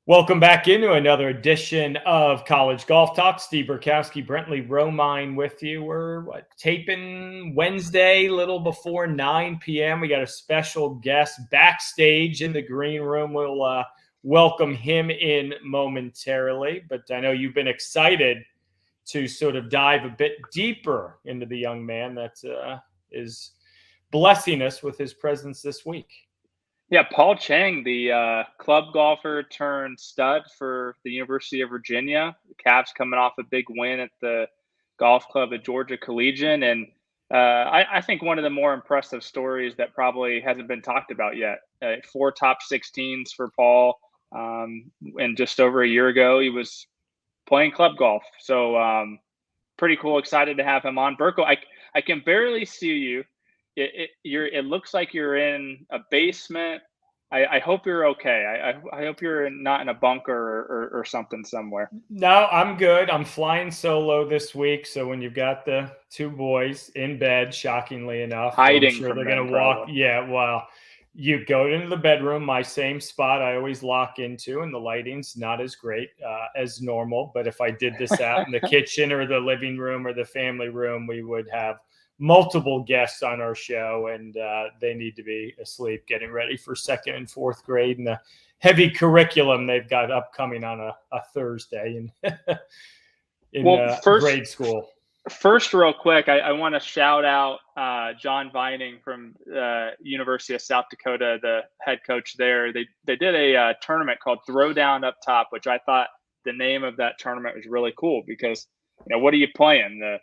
Welcome back into another edition of College Golf Talk. Steve Burkowski, Brentley Romine with you. We're taping Wednesday, little before 9 p.m. We got a special guest backstage in the green room. We'll welcome him in momentarily, but I know you've been excited to sort of dive a bit deeper into the young man that is blessing us with his presence this week. Yeah, Paul Chang, the club golfer turned stud for the University of Virginia. The Cavs coming off a big win at the golf club at Georgia Collegiate. And I think one of the more impressive stories that probably hasn't been talked about yet. 4 top 16s for Paul. And just over a year ago, he was playing club golf. So pretty cool. Excited to have him on. Burko, I can barely see you. It looks like you're in a basement. I hope you're okay. I hope you're not in a bunker or something somewhere. No, I'm good. I'm flying solo this week. So when you've got the 2 boys in bed, shockingly enough, Hiding I'm sure from they're going to walk. probably. Yeah, well, you go into the bedroom, my same spot I always lock into, and the lighting's not as great as normal. But if I did this out in the kitchen or the living room or the family room, we would have multiple guests on our show, and they need to be asleep, getting ready for 2nd and 4th grade and the heavy curriculum they've got upcoming on a Thursday in grade school. First, real quick, I want to shout out John Vining from University of South Dakota, the head coach there. They did a tournament called Throwdown Up Top, which I thought the name of that tournament was really cool because, what are you playing? The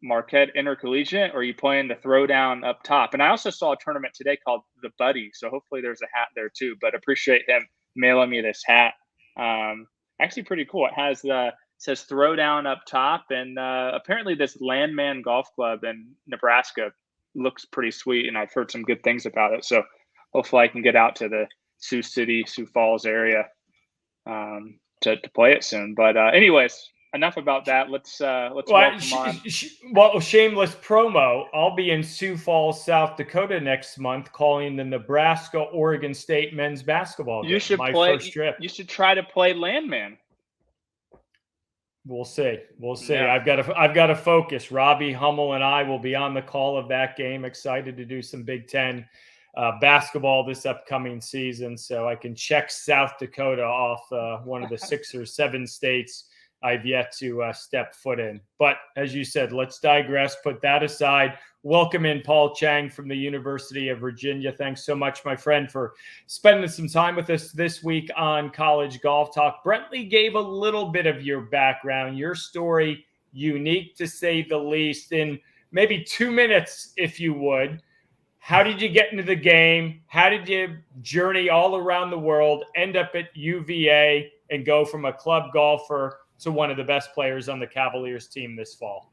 Marquette Intercollegiate, or are you playing the Throwdown Up Top? And I also saw a tournament today called the Buddy, so hopefully there's a hat there too. But appreciate him mailing me this hat. Actually, pretty cool. It says Throwdown Up Top, and apparently this Landman Golf Club in Nebraska looks pretty sweet, and I've heard some good things about it. So hopefully I can get out to the Sioux Falls area to play it soon. But anyways. Enough about that. Let's welcome on. Well, shameless promo. I'll be in Sioux Falls, South Dakota next month, calling the Nebraska-Oregon State men's basketball game. First trip. You should try to play Landman. We'll see. Yeah. I've got to focus. Robbie Hummel and I will be on the call of that game. Excited to do some Big Ten basketball this upcoming season, so I can check South Dakota off one of the 6 or 7 states I've yet to step foot in. But as you said, let's digress, put that aside. Welcome in Paul Chang from the University of Virginia. Thanks so much, my friend, for spending some time with us this week on College Golf Talk. Brentley gave a little bit of your background, your story, unique to say the least. In maybe 2 minutes, if you would, how did you get into the game? How did you journey all around the world, end up at UVA, and go from a club golfer to one of the best players on the Cavaliers team this fall?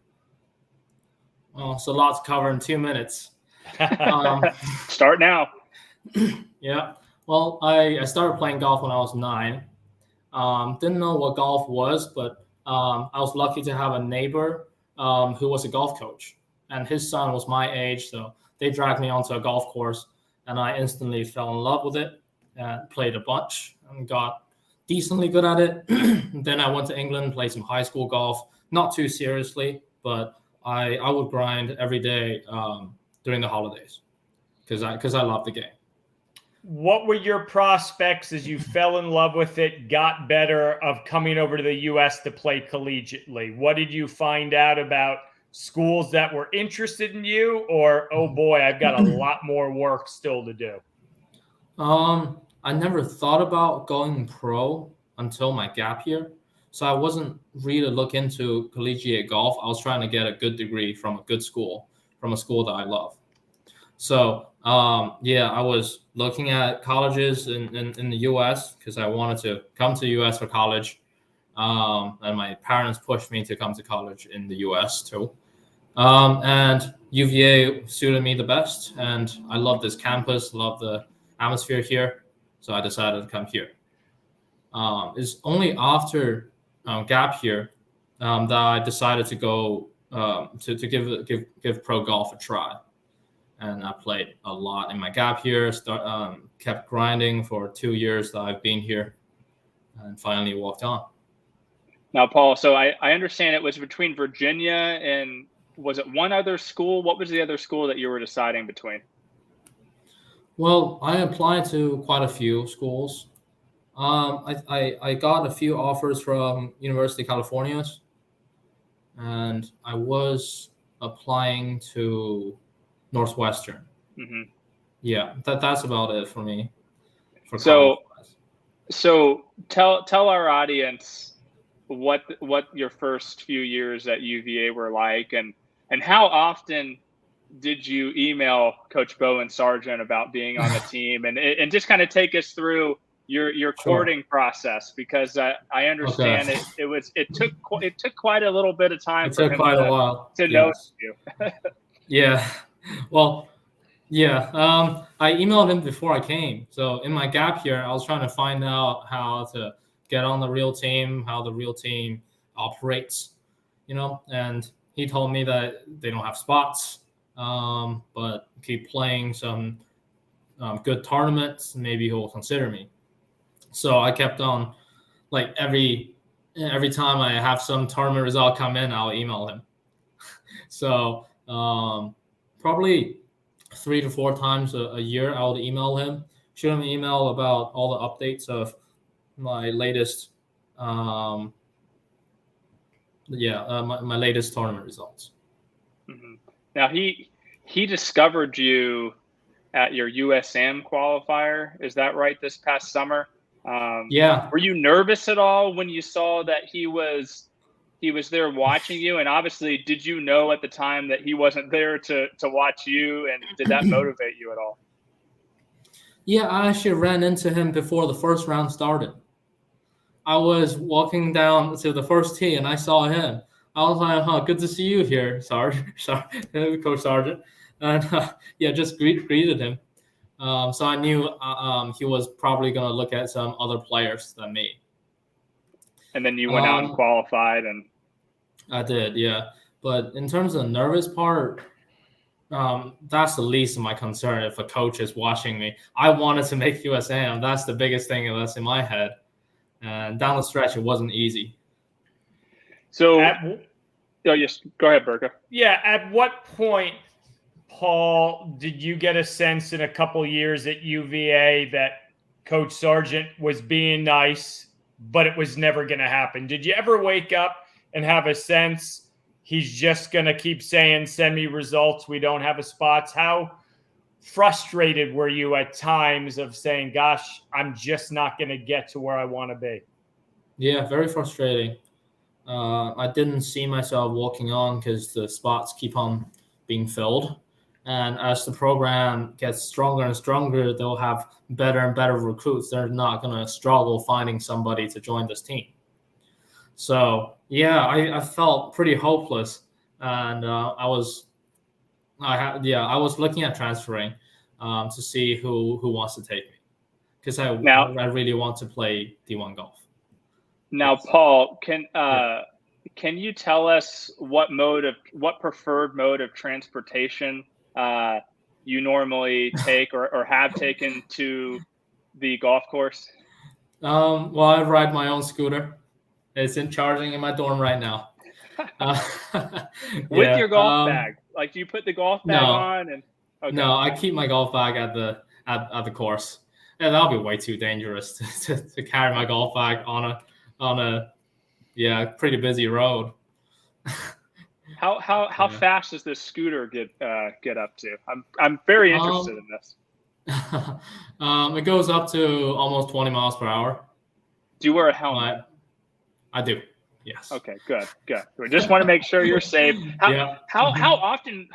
Well, it's a lot to cover in 2 minutes. Start now. Yeah. Well, I started playing golf when I was 9. Didn't know what golf was, but I was lucky to have a neighbor who was a golf coach, and his son was my age, so they dragged me onto a golf course, and I instantly fell in love with it and played a bunch and got decently good at it. Then I went to England, played some high school golf, not too seriously, but I would grind every day during the holidays because I love the game. What were your prospects as you fell in love with it, got better, of coming over to the U.S. to play collegiately? What did you find out about schools that were interested in you, or, oh boy, I've got a lot more work still to do? I never thought about going pro until my gap year. So I wasn't really looking into collegiate golf. I was trying to get a good degree from a good school, from a school that I love. So, I was looking at colleges in the U.S. because I wanted to come to the U.S. for college. And my parents pushed me to come to college in the U.S. too. And UVA suited me the best. And I love this campus, love the atmosphere here. So I decided to come here. It's only after gap year that I decided to go to give pro golf a try. And I played a lot in my gap year. Kept grinding for 2 years that I've been here. and finally walked on. Now, Paul, so I understand it was between Virginia and, was it one other school? What was the other school that you were deciding between? Well, I applied to quite a few schools. I got a few offers from University of California, and I was applying to Northwestern. Mm-hmm. Yeah, that's about it for me. So tell our audience what your first few years at UVA were like, and how often did you email Coach Bowen Sargent about being on the team, and just kind of take us through your courting process, because I understand it took quite a little bit of time. It took quite a while to know you. Yeah, well, yeah. I emailed him before I came. So in my gap year, I was trying to find out how to get on the real team, how the real team operates, and he told me that they don't have spots, but keep playing some good tournaments, maybe he'll consider me. So I kept on, like every time I have some tournament result come in, I'll email him. So probably 3 to 4 times a year, I would email him, shoot him an email about all the updates of my latest, my latest tournament results. Mm-hmm. Now he discovered you at your USM qualifier. Is that right? This past summer. Yeah. Were you nervous at all when you saw that he was there watching you? And obviously, did you know at the time that he wasn't there to watch you? And did that motivate you at all? Yeah, I actually ran into him before the first round started. I was walking down to the first tee and I saw him. I was like, good to see you here, Coach Sargent. And just greeted him. So I knew he was probably going to look at some other players than me. And then you went out and qualified. And I did, yeah. But in terms of the nervous part, that's the least of my concern if a coach is watching me. I wanted to make USM. That's the biggest thing that's in my head. And down the stretch, it wasn't easy. So, yes, go ahead, Burko. Yeah, at what point, Paul, did you get a sense in a couple years at UVA that Coach Sargent was being nice, but it was never going to happen? Did you ever wake up and have a sense he's just going to keep saying, send me results, we don't have a spots? How frustrated were you at times of saying, gosh, I'm just not going to get to where I want to be? Yeah, very frustrating. I didn't see myself walking on because the spots keep on being filled. And as the program gets stronger and stronger, they'll have better and better recruits. They're not going to struggle finding somebody to join this team. So, yeah, I felt pretty hopeless. And I was looking at transferring to see who wants to take me, because I really want to play D1 golf. Now, Paul, can you tell us what preferred mode of transportation you normally take or have taken to the golf course? Well, I ride my own scooter. It's charging in my dorm right now. With your golf bag? Like, do you put the golf bag on? And okay. No, I keep my golf bag at the course. Yeah, that'll be way too dangerous to carry my golf bag on a pretty busy road. How fast does this scooter get up to? I'm very interested in this. It goes up to almost 20 miles per hour. Do you wear a helmet? I do. Yes. Okay. Good. We just want to make sure you're safe. How often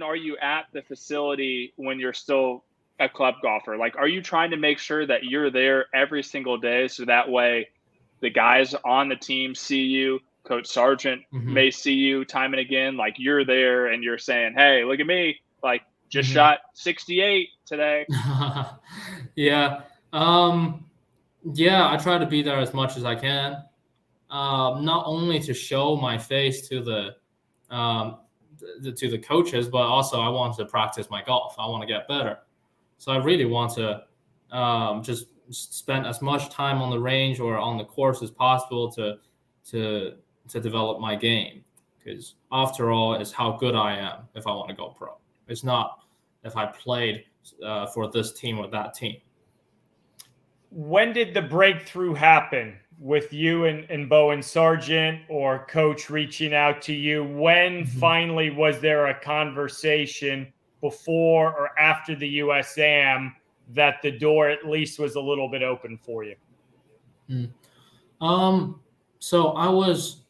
are you at the facility when you're still a club golfer? Like, are you trying to make sure that you're there every single day so that way the guys on the team see you? Coach Sargent may see you time and again, like you're there and you're saying, hey, look at me, like just shot 68 today. Yeah. I try to be there as much as I can. Not only to show my face to the coaches, but also I want to practice my golf. I want to get better. So I really want to just spend as much time on the range or on the course as possible to develop my game. Because after all, it's how good I am if I want to go pro. It's not if I played for this team or that team. When did the breakthrough happen with you and Bowen Sargent, or coach reaching out to you? When finally was there a conversation before or after the USAM that the door at least was a little bit open for you? So I was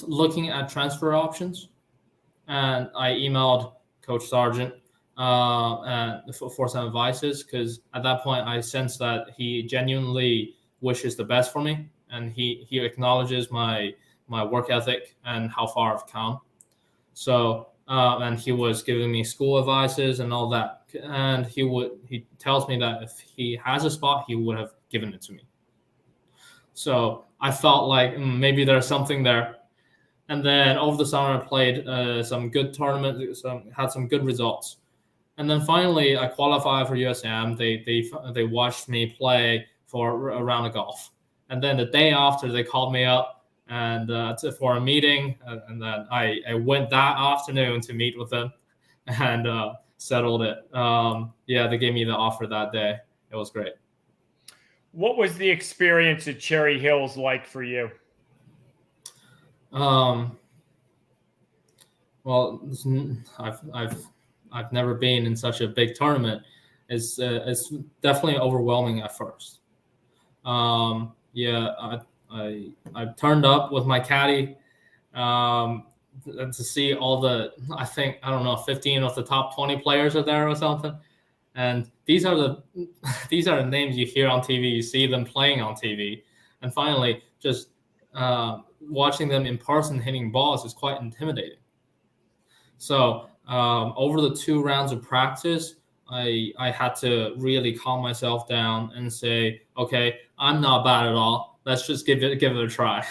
looking at transfer options, and I emailed Coach Sargent for some advices, because at that point I sensed that he genuinely wishes the best for me, and he acknowledges my work ethic and how far I've come. So and he was giving me school advices and all that, and he tells me that if he has a spot, he would have given it to me. So I felt like maybe there's something there. And then over the summer, I played some good tournaments, had some good results. And then finally, I qualified for USAM. They watched me play for a round of golf. And then the day after, they called me up and for a meeting. And then I went that afternoon to meet with them and settled it. They gave me the offer that day. It was great. What was the experience at Cherry Hills like for you? Well, I've never been in such a big tournament. It's definitely overwhelming at first. I turned up with my caddy to see all the, I think, I don't know, 15 of the top 20 players are there or something. And these are the names you hear on TV. You see them playing on TV, and finally, just watching them in person hitting balls is quite intimidating. So over the 2 rounds of practice, I had to really calm myself down and say, okay, I'm not bad at all. Let's just give it a try.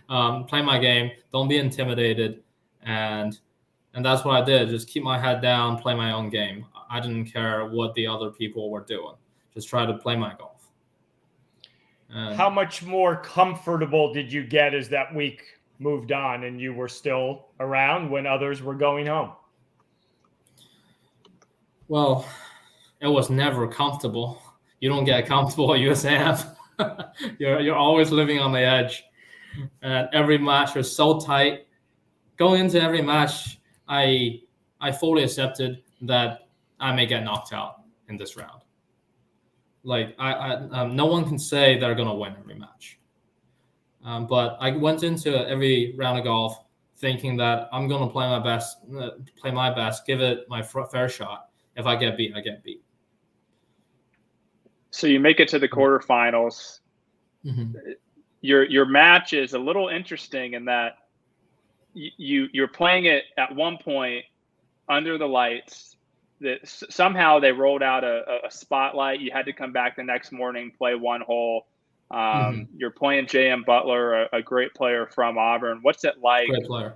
Play my game. Don't be intimidated, and that's what I did. Just keep my head down, play my own game. I didn't care what the other people were doing. Just try to play my golf. How much more comfortable did you get as that week moved on and you were still around when others were going home? Well, it was never comfortable. You don't get comfortable at USAM. You're always living on the edge. And every match was so tight. Going into every match, I fully accepted that I may get knocked out in this round. Like no one can say they're gonna win every match. But I went into every round of golf thinking that I'm gonna play my best, give it my fair shot. If I get beat, I get beat. So you make it to the quarterfinals. Mm-hmm. Your match is a little interesting in that you're playing it at one point under the lights. That somehow they rolled out a spotlight. You had to come back the next morning, play one hole. You're playing J.M. Butler, a great player from Auburn. What's it like? Great player.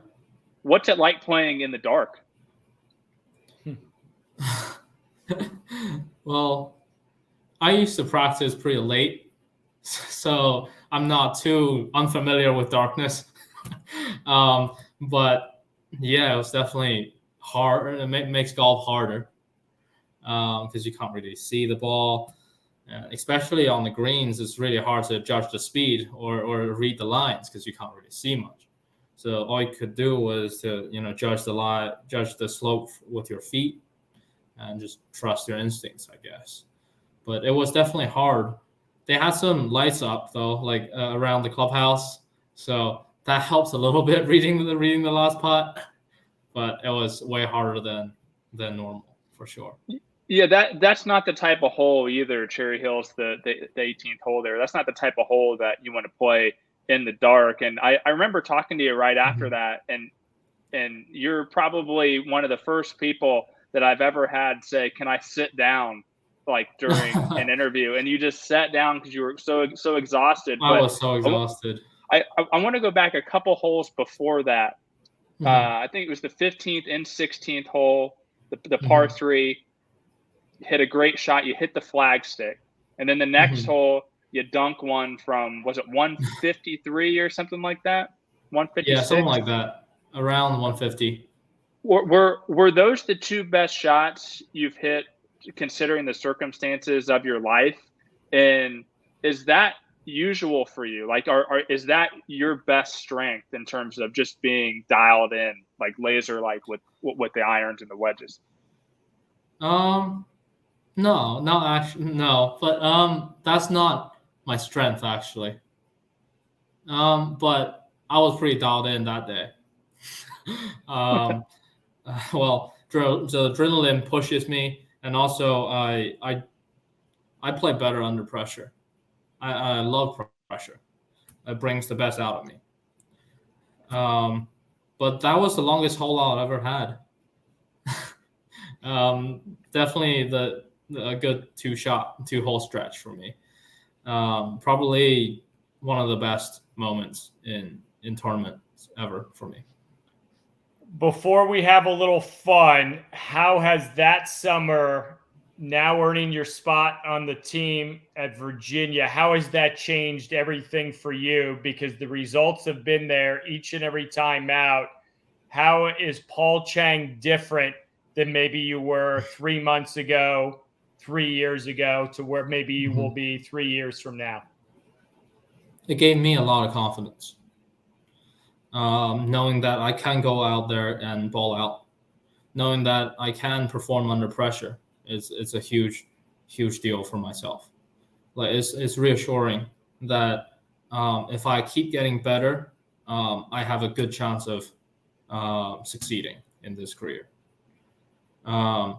What's it like playing in the dark? Well, I used to practice pretty late, so I'm not too unfamiliar with darkness. But yeah, it was definitely hard. It makes golf harder because you can't really see the ball. Especially on the greens, it's really hard to judge the speed or read the lines because you can't really see much. So all you could do was to judge the slope with your feet and just trust your instincts, I guess. But it was definitely hard. They had some lights up though, like around the clubhouse, so that helps a little bit reading the last putt. But it was way harder than normal for sure. Yeah, that's not the type of hole either. Cherry Hills, the 18th hole there. That's not the type of hole that you want to play in the dark. And I remember talking to you right after that, and you're probably one of the first people that I've ever had say, "Can I sit down?" like during an interview, and you just sat down because you were so exhausted. I was so exhausted. I want to go back a couple holes before that. I think it was the 15th and 16th hole, the par 3. Hit a great shot. You hit the flagstick, And then the next hole, you dunk one from, was it 153 or something like that? 156? Yeah, something like that. Around 150. Were those the two best shots you've hit considering the circumstances of your life? And is that usual for you? Like, is that your best strength in terms of just being dialed in, like laser-like with the irons and the wedges? No, not actually, no. But that's not my strength actually. But I was pretty dialed in that day. Well, the adrenaline pushes me, and also I play better under pressure. I love pressure. It brings the best out of me. But that was the longest hole out I've ever had. Definitely a good two-hole stretch for me. Probably one of the best moments in tournaments ever for me. Before we have a little fun, how has that summer, now earning your spot on the team at Virginia, how has that changed everything for you? Because the results have been there each and every time out. How is Paul Chang different than maybe you were 3 months ago, 3 years ago, to where maybe you will be 3 years from now? It gave me a lot of confidence. Knowing that I can go out there and ball out, knowing that I can perform under pressure, it's a huge deal for myself. Like it's reassuring that if I keep getting better, I have a good chance of succeeding in this career. I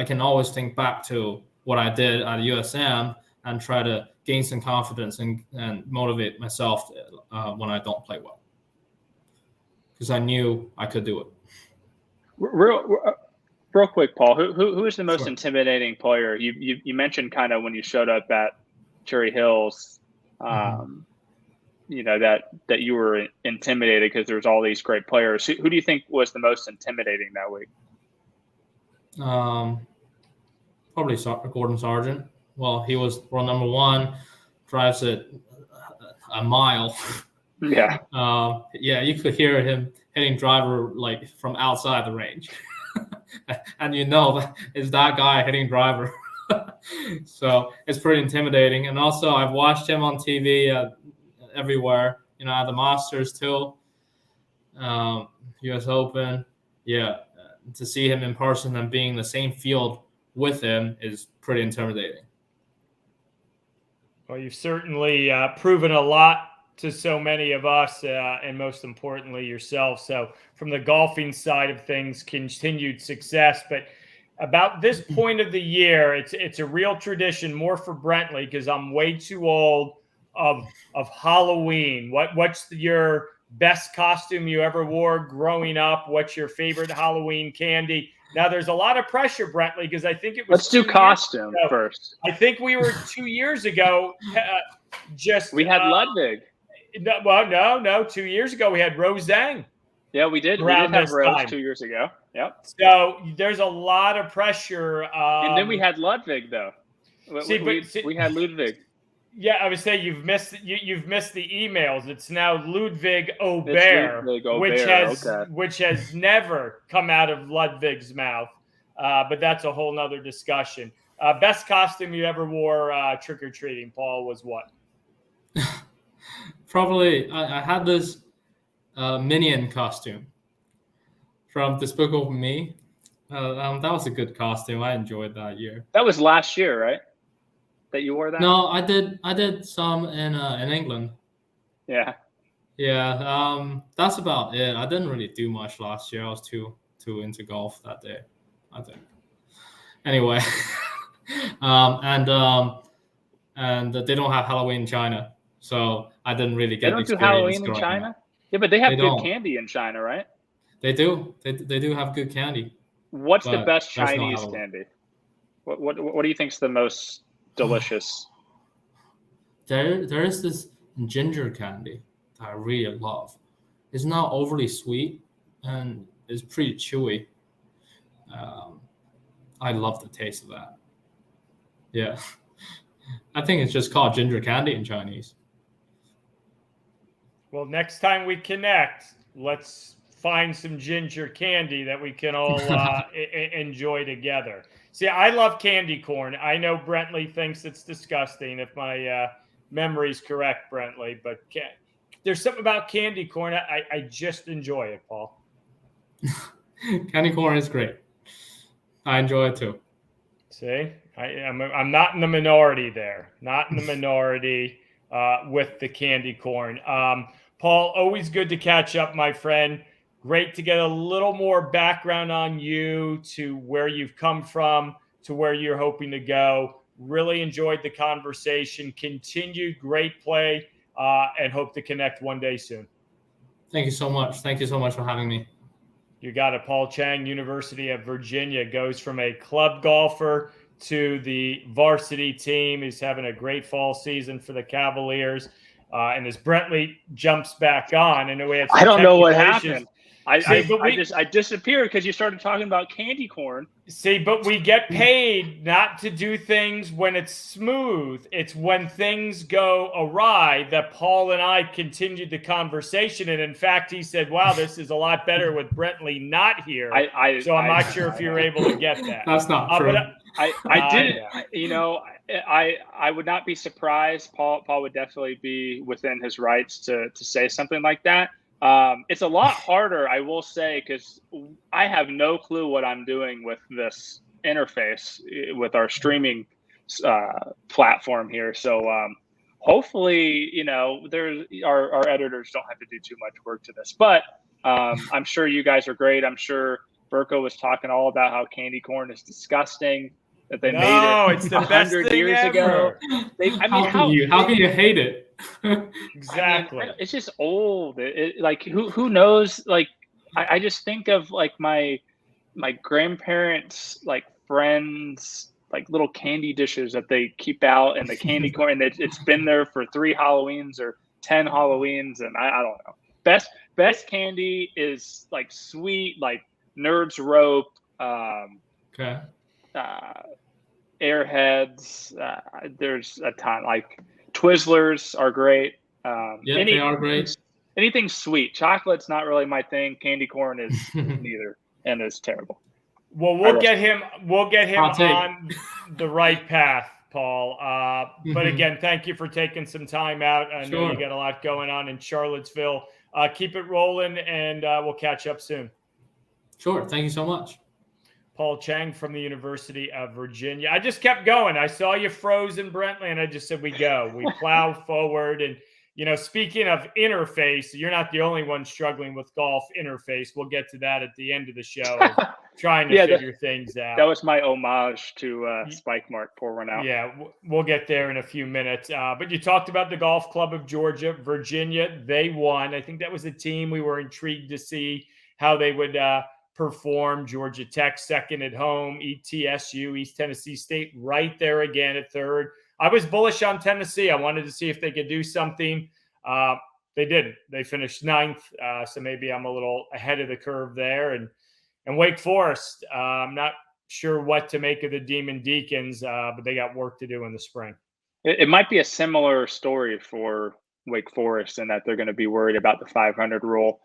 can always think back to what I did at USM and try to gain some confidence and motivate myself when I don't play well, because I knew I could do it. Real quick, Paul, who is the most intimidating player? You mentioned kind of when you showed up at Cherry Hills, you know, that you were intimidated because there's all these great players. Who do you think was the most intimidating that week? Probably Gordon Sargent. Well, he was world number one, drives it a mile. Yeah. You could hear him hitting driver like from outside the range. And you know that is that guy hitting driver. So it's pretty intimidating. And also I've watched him on TV everywhere, you know, at the Masters too, US Open. Yeah, to see him in person and being in the same field with him is pretty intimidating. Well, you've certainly proven a lot to so many of us, and most importantly yourself. So from the golfing side of things, continued success. But about this point of the year, it's a real tradition, more for Brentley, because I'm way too old, of Halloween. What's your best costume you ever wore growing up? What's your favorite Halloween candy? Now, there's a lot of pressure, Brentley, because I think it was. Let's do costume first. I think we were 2 years ago. We had Ludwig. No. 2 years ago we had Rose Zhang. Yeah, we did. We did have Rose 2 years ago. Yep. So there's a lot of pressure. And then we had Ludwig, though. We had Ludwig. Yeah, I would say you've missed the emails. It's now Ludwig Aubert, which has never come out of Ludwig's mouth. But that's a whole nother discussion. Best costume you ever wore trick or treating, Paul, was what? Probably I had this Minion costume from Despicable Me. That was a good costume. I enjoyed that year. That was last year, right? That you wore that? No, I did some in England. Yeah. Yeah. That's about it. I didn't really do much last year. I was too into golf that day, I think. Anyway, and they don't have Halloween in China, so I didn't really get. They don't do Halloween in China. Yeah, but they have good candy in China, right? They do. They do have good candy. What's the best Chinese candy? What do you think's the most delicious? There is this ginger candy that I really love. It's not overly sweet and it's pretty chewy. I love the taste of that. Yeah. I think it's just called ginger candy in Chinese. Well, next time we connect, let's find some ginger candy that we can all enjoy together. See, I love candy corn. I know Brentley thinks it's disgusting, if my memory's correct, Brentley, but there's something about candy corn. I just enjoy it, Paul. Candy corn is great. I enjoy it too. See, I'm not in the minority there. Not in the minority with the candy corn. Paul, always good to catch up, my friend. Great to get a little more background on you, to where you've come from, to where you're hoping to go. Really enjoyed the conversation. Continued great play, and hope to connect one day soon. Thank you so much. Thank you so much for having me. You got it. Paul Chang, University of Virginia, goes from a club golfer to the varsity team. He's having a great fall season for the Cavaliers. And as Brentley jumps back on, and we had some I don't know what technical issues. happened. I disappeared because you started talking about candy corn. See, but we get paid not to do things when it's smooth. It's when things go awry that Paul and I continued the conversation. And in fact, he said, wow, this is a lot better with Brentley not here. So I'm not sure if you're able to get that. That's not true. I did. You know, I would not be surprised. Paul would definitely be within his rights to say something like that. It's a lot harder, I will say, because I have no clue what I'm doing with this interface with our streaming platform here. So hopefully, you know, our editors don't have to do too much work to this. But I'm sure you guys are great. I'm sure Burko was talking all about how candy corn is disgusting, that they made it it's the best 100 thing years ever. ago. How can you hate it? Exactly. I mean, it's just old. Like who knows? Like I just think of like my grandparents, like friends, like little candy dishes that they keep out in the candy corn. And it's been there for 3 Halloweens or 10 Halloweens, and I don't know. Best candy is like sweet, like Nerds Rope. Okay. Airheads. There's a ton. Like Twizzlers are great. Yeah, they are great. Anything sweet. Chocolate's not really my thing. Candy corn is neither, and it's terrible. Well, we'll get him on the right path, Paul. But again, thank you for taking some time out. I know you got a lot going on in Charlottesville. Keep it rolling, and we'll catch up soon. Sure. Thank you so much. Paul Chang from the University of Virginia. I just kept going. I saw you frozen, Brentley, and I just said, we go. We plow forward. And, you know, speaking of interface, you're not the only one struggling with golf interface. We'll get to that at the end of the show, trying to figure things out. That was my homage to Spikemark. Pour one out. Yeah, we'll get there in a few minutes. But you talked about the Golf Club of Georgia, Virginia. They won. I think that was a team we were intrigued to see how they would perform. Georgia Tech second at home, ETSU, East Tennessee State right there again at third. I was bullish on Tennessee. I wanted to see if they could do something. They didn't. They finished ninth, so maybe I'm a little ahead of the curve there. And Wake Forest, I'm not sure what to make of the Demon Deacons, but they got work to do in the spring. It might be a similar story for Wake Forest in that they're going to be worried about the 500 rule.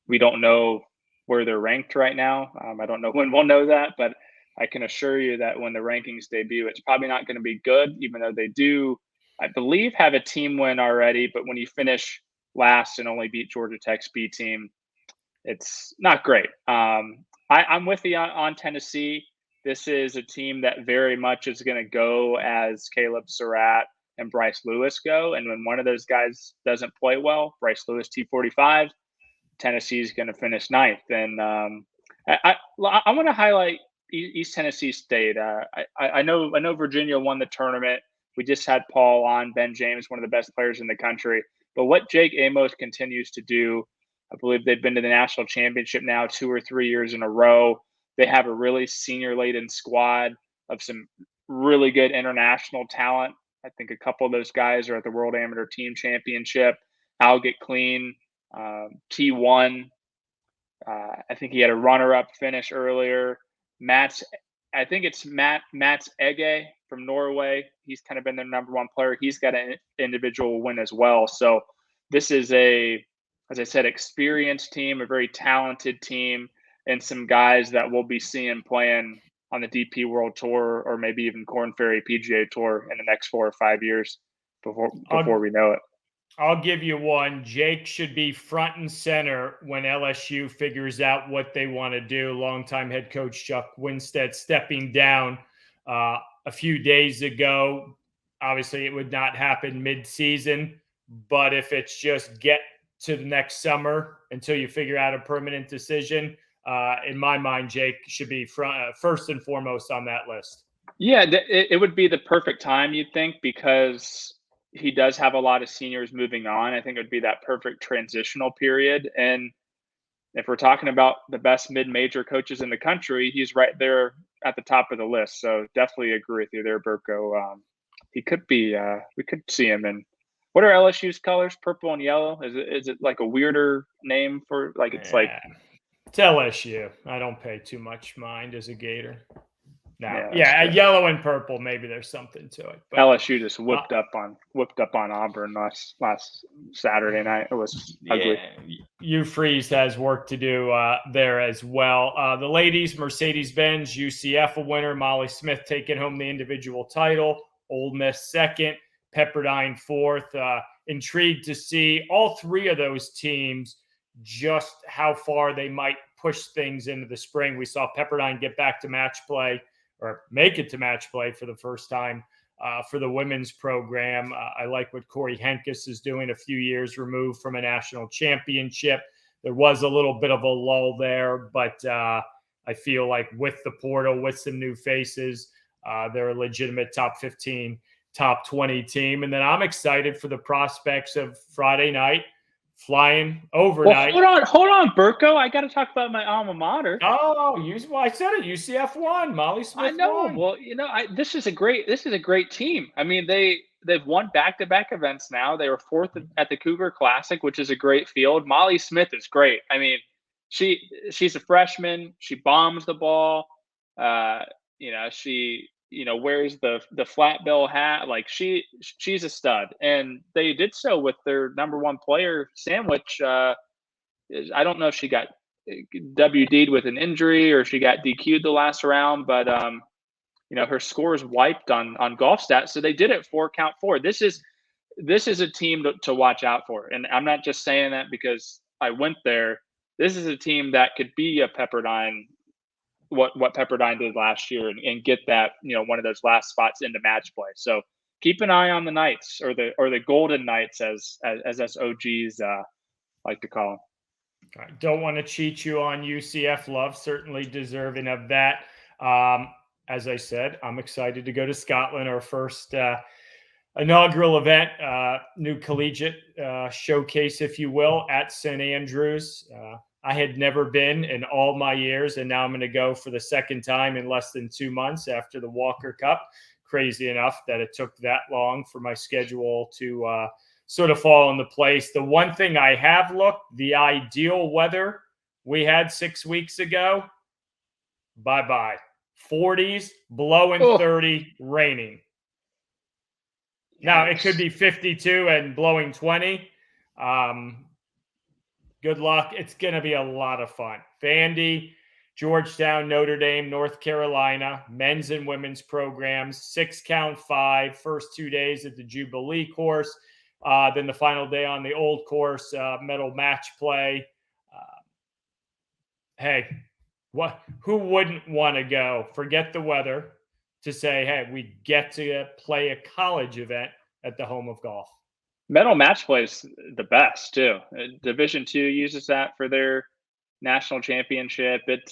We don't know where they're ranked right now. I don't know when we'll know that, but I can assure you that when the rankings debut, it's probably not going to be good, even though they do, I believe, have a team win already. But when you finish last and only beat Georgia Tech's B team, it's not great. I'm with you on Tennessee. This is a team that very much is going to go as Caleb Surratt and Bryce Lewis go. And when one of those guys doesn't play well, Bryce Lewis T45, Tennessee is going to finish ninth. And I want to highlight East Tennessee State. I know Virginia won the tournament. We just had Paul on, Ben James, one of the best players in the country. But what Jake Amos continues to do, I believe they've been to the national championship now 2 or 3 years in a row. They have a really senior-laden squad of some really good international talent. I think a couple of those guys are at the World Amateur Team Championship. Al Get Clean, T1. I think he had a runner-up finish earlier. Matt's Ege from Norway. He's kind of been their number one player. He's got an individual win as well. So this is as I said, experienced team, a very talented team, and some guys that we'll be seeing playing on the DP World Tour or maybe even Korn Ferry PGA Tour in the next 4 or 5 years before we know it. I'll give you one. Jake should be front and center when LSU figures out what they want to do. Longtime head coach Chuck Winstead stepping down a few days ago. Obviously, it would not happen mid-season, but if it's just get to the next summer until you figure out a permanent decision, in my mind, Jake should be first and foremost on that list. Yeah, it would be the perfect time, you'd think, because he does have a lot of seniors moving on. I think it would be that perfect transitional period. And if we're talking about the best mid-major coaches in the country, he's right there at the top of the list. So definitely agree with you there, Burko. He could be, we could see him in, what are LSU's colors? Purple and yellow? Is it like a weirder name for, like, it's like. It's LSU. I don't pay too much mind as a Gator. No, yellow and purple. Maybe there's something to it. But LSU just whipped up on Auburn last Saturday night. It was ugly. Hugh Freeze has work to do there as well. The ladies, Mercedes-Benz, UCF a winner. Molly Smith taking home the individual title. Ole Miss second. Pepperdine fourth. Intrigued to see all three of those teams, just how far they might push things into the spring. We saw Pepperdine get back to match play, or make it to match play for the first time for the women's program. I like what Corey Henkes is doing, a few years removed from a national championship. There was a little bit of a lull there, but I feel like with the portal, with some new faces, they're a legitimate top 15, top 20 team. And then I'm excited for the prospects of Friday night, flying overnight. Well, hold on, Burko. I got to talk about my alma mater. Oh, I said it. UCF won. Molly Smith. I know. Won. Well, this is a great team. I mean, they've won back-to-back events now. They were fourth at the Cougar Classic, which is a great field. Molly Smith is great. I mean, she's a freshman. She bombs the ball. She wears the flat bill hat. Like she's a stud, and they did so with their number one player, Sandwich. I don't know if she got WD'd with an injury or she got DQ'd the last round, but her scores wiped on golf stats. So they did it 4-count-4. This is a team to watch out for, and I'm not just saying that because I went there. This is a team that could be a Pepperdine. What Pepperdine did last year and get that, one of those last spots into match play. So keep an eye on the Knights or the Golden Knights as us OGs like to call them. I don't want to cheat you on UCF love, certainly deserving of that. As I said, I'm excited to go to Scotland, our first inaugural event, new collegiate showcase, if you will, at St. Andrews. I had never been in all my years, and now I'm going to go for the second time in less than 2 months after the Walker Cup. Crazy enough that it took that long for my schedule to sort of fall into place. The one thing I have looked, the ideal weather we had 6 weeks ago, bye-bye. 40s, blowing 30, raining. Now, it could be 52 and blowing 20. Good luck. It's going to be a lot of fun. Vandy, Georgetown, Notre Dame, North Carolina, men's and women's programs, 6-count-5, first 2 days at the Jubilee course. Then the final day on the old course, medal match play. Hey, who wouldn't want to go? Forget the weather to say, hey, we get to play a college event at the home of golf. Medal match play is the best too. Division II uses that for their national championship. It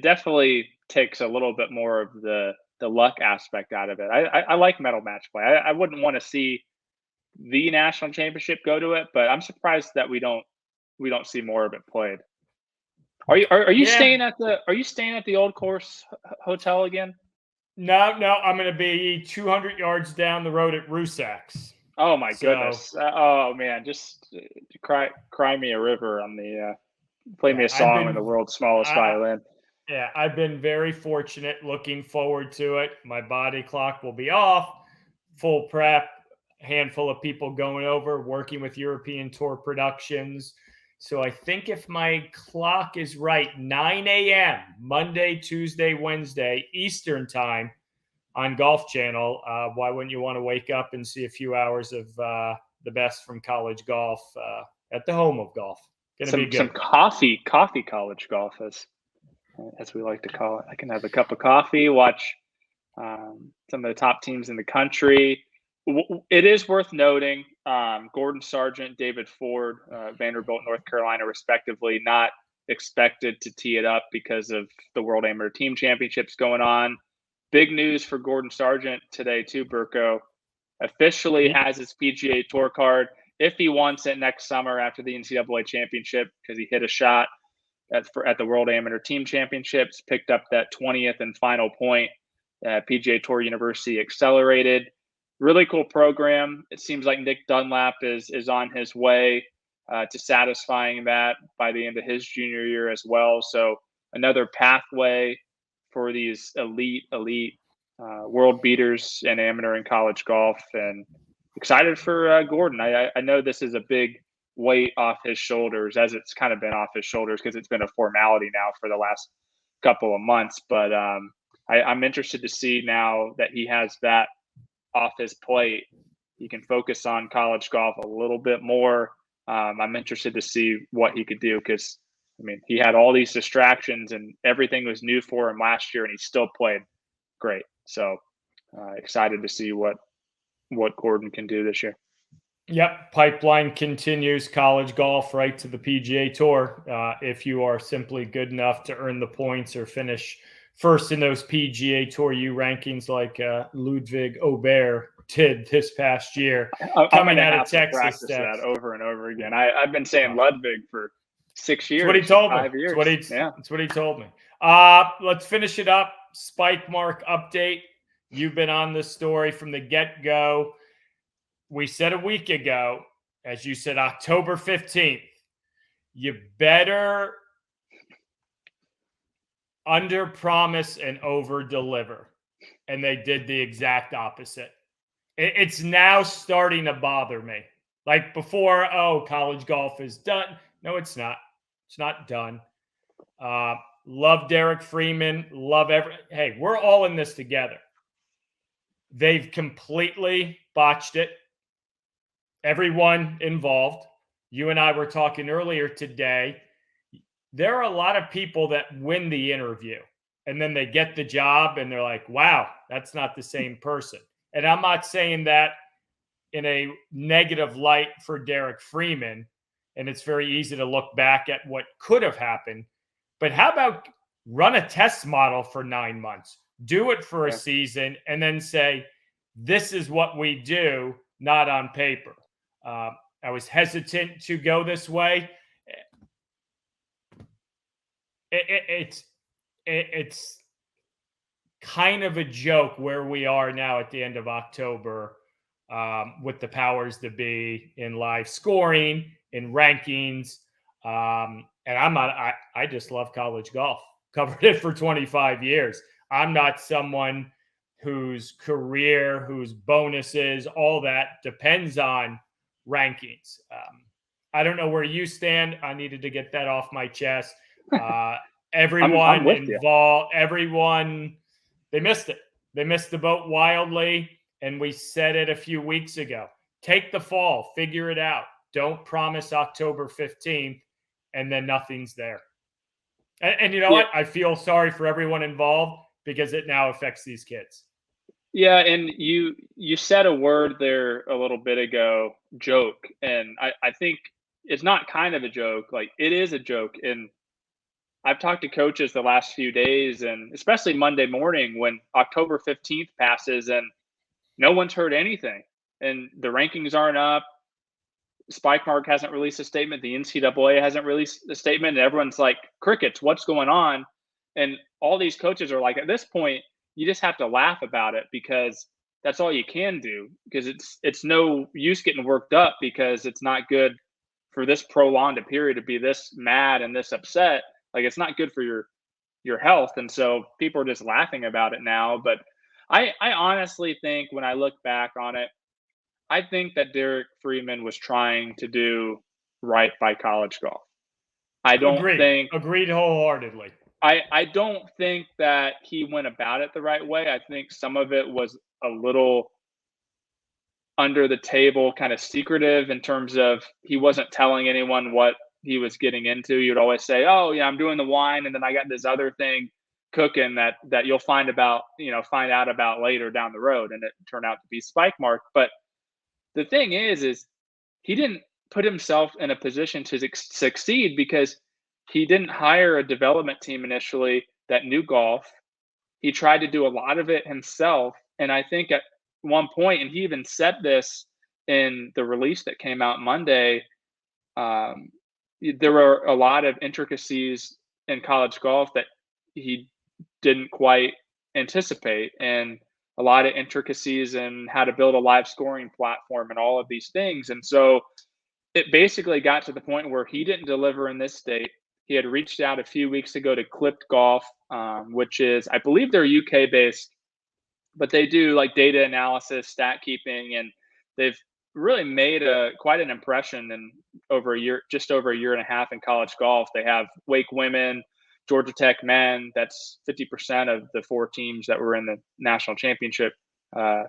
definitely takes a little bit more of the luck aspect out of it. I like medal match play. I wouldn't want to see the national championship go to it, but I'm surprised that we don't see more of it played. Are you staying at the old course hotel again? No, I'm going to be 200 yards down the road at Rusak's. Oh my goodness! Oh man, just cry me a river on the play me a song on the world's smallest violin. Yeah, I've been very fortunate, looking forward to it. My body clock will be off, full prep, handful of people going over, working with European Tour Productions. So I think if my clock is right, 9 a.m., Monday, Tuesday, Wednesday, Eastern time on Golf Channel. Why wouldn't you want to wake up and see a few hours of the best from college golf at the home of golf? Gonna be good. Some coffee college golf, as we like to call it. I can have a cup of coffee, watch some of the top teams in the country. It is worth noting, Gordon Sargent, David Ford, Vanderbilt, North Carolina, respectively, not expected to tee it up because of the World Amateur Team Championships going on. Big news for Gordon Sargent today too, Burko. Officially has his PGA Tour card. If he wants it next summer after the NCAA Championship, because he hit a shot at the World Amateur Team Championships, picked up that 20th and final point. PGA Tour University Accelerated. Really cool program. It seems like Nick Dunlap is on his way to satisfying that by the end of his junior year as well. So another pathway for these elite world beaters in amateur and college golf, and excited for Gordon. I know this is a big weight off his shoulders, as it's kind of been off his shoulders because it's been a formality now for the last couple of months. But I'm interested to see now that he has that off his plate, he can focus on college golf a little bit more. I'm interested to see what he could do because, I mean, he had all these distractions and everything was new for him last year, and he still played great. So excited to see what Gordon can do this year. Yep, pipeline continues, college golf right to the PGA Tour. If you are simply good enough to earn the points or finish first in those PGA Tour U rankings like Ludwig Aubert did this past year. Coming out of Texas. Practice that over and over again. I've been saying Ludwig for 6 years. That's what he told me. 5 years. That's what he told me. Let's finish it up. Spikemark update. You've been on this story from the get-go. We said a week ago, as you said, October 15th, you better under promise and over deliver. And they did the exact opposite. It's now starting to bother me. Like before, college golf is done. No, it's not. It's not done. Love Derek Freeman. Hey, we're all in this together. They've completely botched it. Everyone involved. You and I were talking earlier today. There are a lot of people that win the interview and then they get the job and they're like, wow, that's not the same person. And I'm not saying that in a negative light for Derek Freeman. And it's very easy to look back at what could have happened. But how about run a test model for 9 months, do it for a season, and then say, this is what we do, not on paper. I was hesitant to go this way. It's kind of a joke where we are now at the end of October with the powers that be in live scoring, in rankings. And I just love college golf. Covered it for 25 years. I'm not someone whose career, whose bonuses, all that depends on rankings. I don't know where you stand. I needed to get that off my chest. Everyone involved, they missed it. They missed the boat wildly. And we said it a few weeks ago. Take the fall, figure it out. Don't promise October 15th and then nothing's there. And you know what? I feel sorry for everyone involved because it now affects these kids. Yeah, and you said a word there a little bit ago, joke. And I think it's not kind of a joke. Like, it is a joke. And I've talked to coaches the last few days, and especially Monday morning when October 15th passes and no one's heard anything. And the rankings aren't up. Spikemark hasn't released a statement. The NCAA hasn't released a statement. And everyone's like, crickets, what's going on? And all these coaches are like, at this point, you just have to laugh about it because that's all you can do, because it's no use getting worked up because it's not good for this prolonged period to be this mad and this upset. Like, it's not good for your your health. And so people are just laughing about it now. But I honestly think when I look back on it, I think that Derek Freeman was trying to do right by college golf. I don't think Agreed wholeheartedly. I don't think that he went about it the right way. I think some of it was a little under the table, kind of secretive in terms of he wasn't telling anyone what he was getting into. He would always say, "Oh, yeah, I'm doing the wine, and then I got this other thing cooking that you'll find out about later down the road." And it turned out to be Spikemark. But the thing is he didn't put himself in a position to succeed because he didn't hire a development team initially that knew golf. He tried to do a lot of it himself. And I think at one point, and he even said this in the release that came out Monday, there were a lot of intricacies in college golf that he didn't quite anticipate, and a lot of intricacies in how to build a live scoring platform and all of these things. And so it basically got to the point where he didn't deliver in this state. He had reached out a few weeks ago to Clipped Golf, which is, I believe they're UK based, but they do like data analysis, stat keeping, and they've really made quite an impression in just over a year and a half in college golf. They have Wake women, Georgia Tech men. That's 50% of the 4 teams that were in the national championship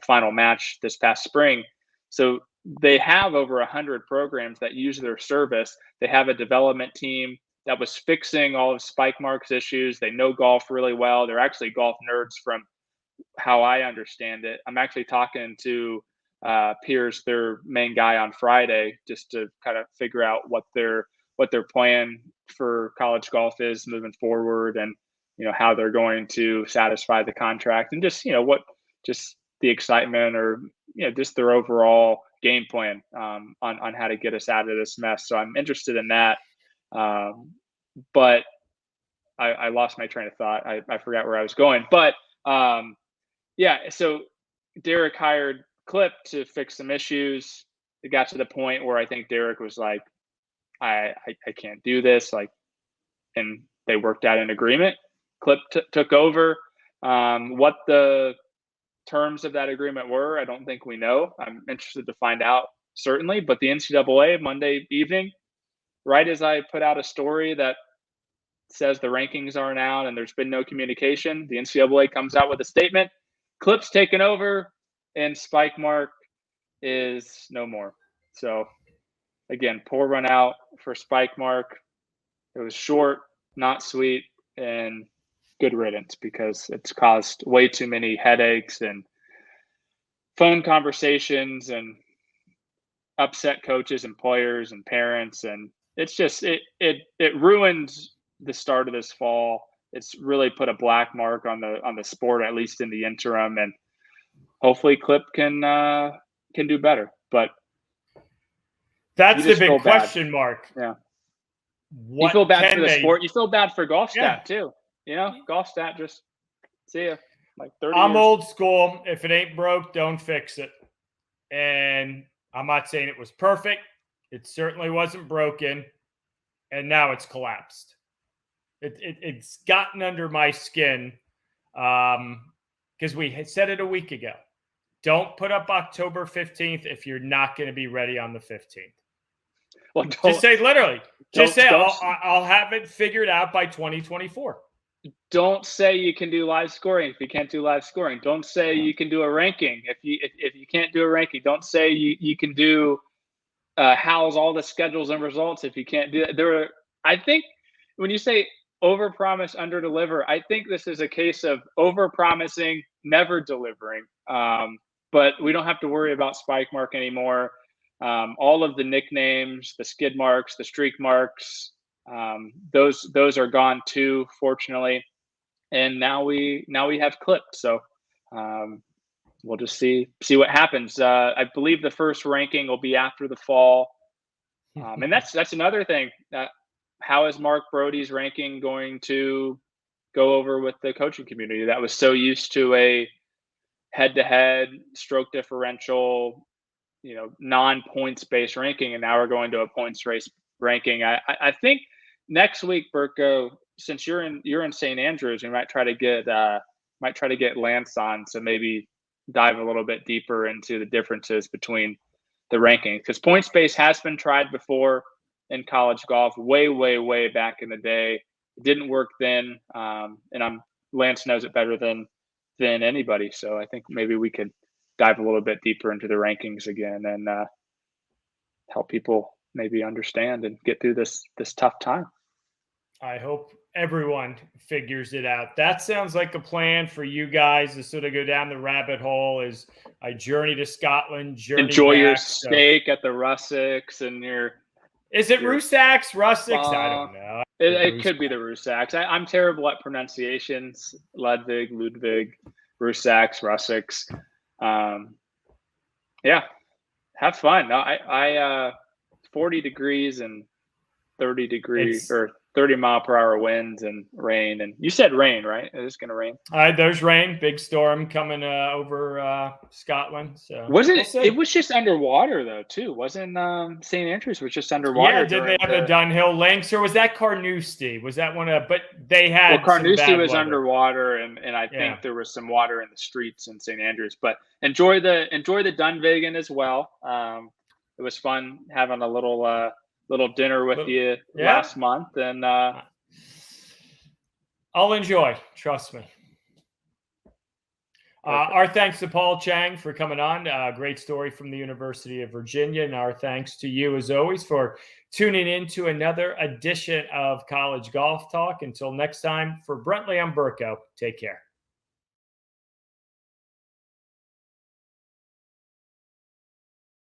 final match this past spring. So they have over 100 programs that use their service. They have a development team that was fixing all of Spikemark's issues. They know golf really well. They're actually golf nerds from how I understand it. I'm actually talking to Piers, their main guy, on Friday, just to kind of figure out what their plan for college golf is moving forward, and how they're going to satisfy the contract, and just just the excitement, or just their overall game plan on how to get us out of this mess. So I'm interested in that. But I lost my train of thought. I forgot where I was going. But yeah, so Derek hired Clip to fix some issues. It got to the point where I think Derek was like, I can't do this. And they worked out an agreement. Clip took over. What the terms of that agreement were, I don't think we know. I'm interested to find out, certainly. But the NCAA Monday evening, right as I put out a story that says the rankings aren't out and there's been no communication, the NCAA comes out with a statement. Clip's taken over, and Spikemark is no more. So again, poor run out for Spikemark. It was short, not sweet, and good riddance, because it's caused way too many headaches and phone conversations and upset coaches and players and parents. And it's just, it ruined the start of this fall. It's really put a black mark on the sport, at least in the interim. And hopefully Clip can do better. But that's the big question mark. Yeah. You feel bad for the sport. You feel bad for Golf Stat too. Golf Stat just see you like 30 I'm years. old school. If it ain't broke, don't fix it. And I'm not saying it was perfect. It certainly wasn't broken. And now it's collapsed. It's gotten under my skin, because we had said it a week ago. Don't put up October 15th if you're not going to be ready on the 15th. Well, just say literally. Just say I'll have it figured out by 2024. Don't say you can do live scoring if you can't do live scoring. Don't say you can do a ranking if you can't do a ranking. Don't say you can do house all the schedules and results if you can't do that. I think when you say overpromise, underdeliver, I think this is a case of overpromising, never delivering. But we don't have to worry about Spikemark anymore. All of the nicknames, the skid marks, the streak marks, those are gone too, fortunately. And now we have Clip. So we'll just see what happens. I believe the first ranking will be after the fall. And that's another thing. How is Mark Brody's ranking going to go over with the coaching community that was so used to a head-to-head stroke differential, non-points based ranking, and now we're going to a points race ranking? I think next week, Burko, since you're in St. Andrews, we might try to get Lance on, so maybe dive a little bit deeper into the differences between the rankings, because point space has been tried before in college golf, way back in the day. It didn't work then, and Lance knows it better than anybody. So I think maybe we could dive a little bit deeper into the rankings again and help people maybe understand and get through this tough time. I hope everyone figures it out. That sounds like a plan for you guys to sort of go down the rabbit hole as I journey to Scotland, Enjoy your back, steak at the Russacks and your. Is it Russacks? I don't know. It could be the Russacks. I'm terrible at pronunciations. Ludwig, Russacks, Russacks. Yeah, have fun. No, I 40 degrees and 30 degrees or 30 mile per hour winds and rain. And you said rain, right? It is going to rain. There's rain, big storm coming over Scotland. So it was just underwater though too. Wasn't St. Andrews was just underwater? Yeah, did they have the Dunhill Links, or was that Carnoustie? Was that one of? But they had. Well, Carnoustie was underwater, and I think there was some water in the streets in St. Andrews. But enjoy the Dunvegan as well. It was fun having a little dinner with you last month, and I'll enjoy. Trust me. Our thanks to Paul Chang for coming on. Great story from the University of Virginia, and our thanks to you as always for tuning in to another edition of College Golf Talk. Until next time, for Brentley, I'm Burko. Take care.